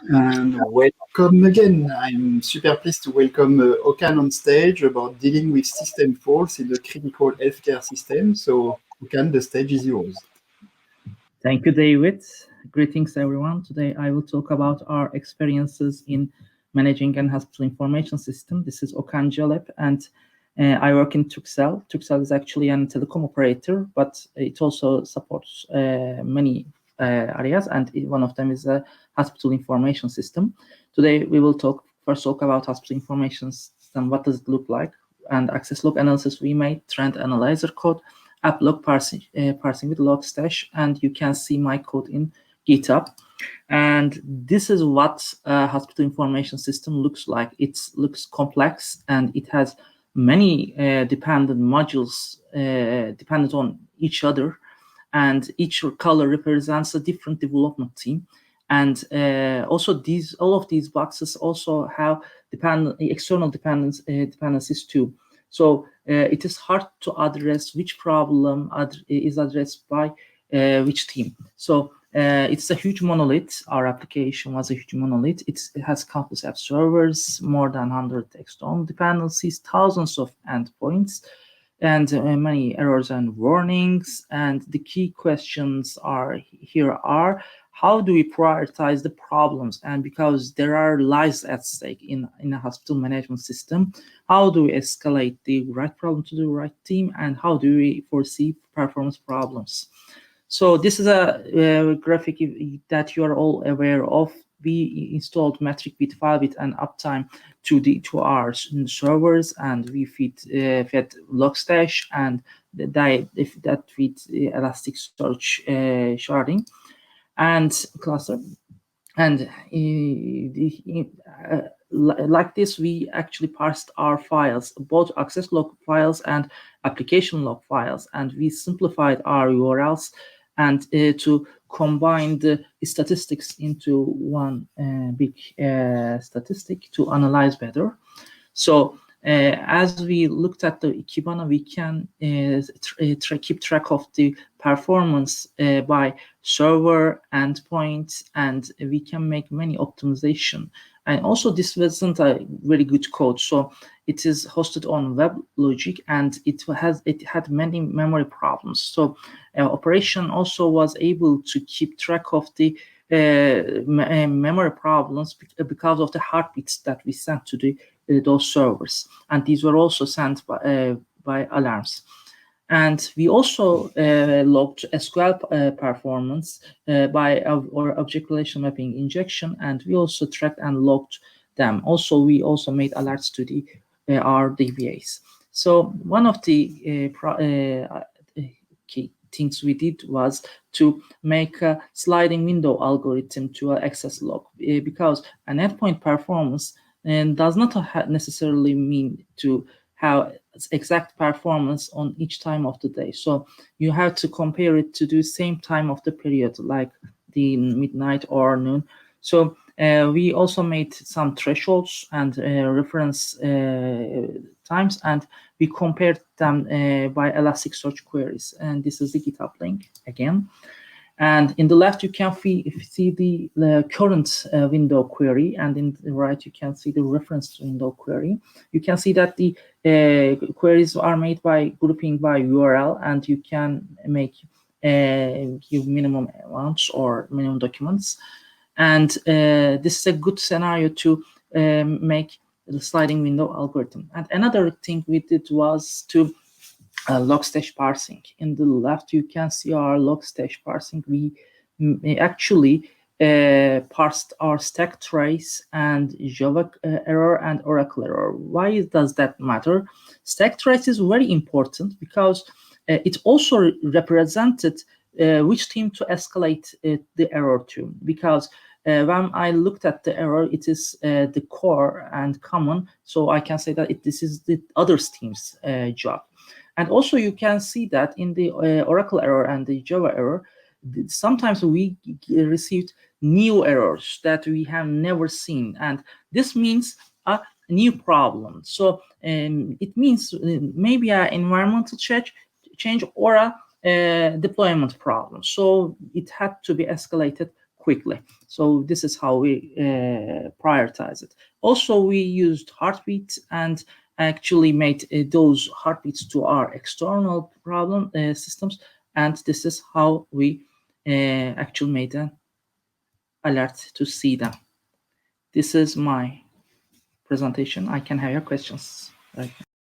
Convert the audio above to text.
And welcome again. I'm super pleased to welcome Okan on stage about dealing with system faults in a critical healthcare system. So, Okan, the stage is yours. Thank you, David. Greetings, everyone. Today, I will talk about our experiences in managing an hospital information system. This is Okan Celep, and I work in Turkcell. Turkcell is actually a telecom operator, but it also supports many areas, and one of them is a hospital information system. Today, we will first talk about hospital information system. What does it look like? And access log analysis we made, trend analyzer code, app log parsing with LogStash, and you can see my code in GitHub. And this is what a hospital information system looks like. It looks complex, and it has many dependent modules dependent on each other, and each color represents a different development team. And also all of these boxes also have external dependencies too. So it is hard to address which problem is addressed by which team. So it's a huge monolith. Our application was a huge monolith. It has countless app servers, more than 100 external dependencies, thousands of endpoints, and many errors and warnings. And the key questions are how do we prioritize the problems? And because there are lives at stake in a hospital management system, how do we escalate the right problem to the right team? And how do we foresee performance problems? So this is a graphic that you are all aware of. We installed MetricBeat, FileBeat, and UpTime to our servers, and we fed LogStash, and that feeds ElasticSearch sharding and cluster. And like this, we actually parsed our files, both access log files and application log files, and we simplified our URLs and to combine the statistics into one big statistic to analyze better. So as we looked at the Kibana, we can keep track of the performance by server endpoint, and we can make many optimization. And also, this wasn't a very good code, so it is hosted on WebLogic, and it had many memory problems. So operation also was able to keep track of the memory problems because of the heartbeats that we sent to those servers, and these were also sent by alarms. And we also logged SQL performance by our object relation mapping injection, and we also tracked and logged them. Also, we also made alerts to the our DBAs. So one of the key things we did was to make a sliding window algorithm to access log, because an endpoint performance does not necessarily mean to have exact performance on each time of the day. So you have to compare it to the same time of the period, like the midnight or noon. So we also made some thresholds and reference times, and we compared them by Elasticsearch queries. And this is the GitHub link again. And in the left, you can see the current window query, and in the right, you can see the reference window query. You can see that the queries are made by grouping by URL, and you can make give minimum amounts or minimum documents. And this is a good scenario to make the sliding window algorithm. And another thing we did was to LogStash parsing. In the left, you can see our LogStash parsing. We actually parsed our stack trace and Java error and Oracle error. Why does that matter? Stack trace is very important because it also represented which team to escalate the error to. Because when I looked at the error, it is the core and common, so I can say that this is the other team's job. And also, you can see that in the Oracle error and the Java error, sometimes we received new errors that we have never seen. And this means a new problem. So it means maybe an environmental change or a deployment problem. So it had to be escalated quickly. So this is how we prioritize it. Also, we used heartbeat and actually made those heartbeats to our external problem systems, and this is how we actually made an alert to see them. This is my presentation. I can have your questions right now.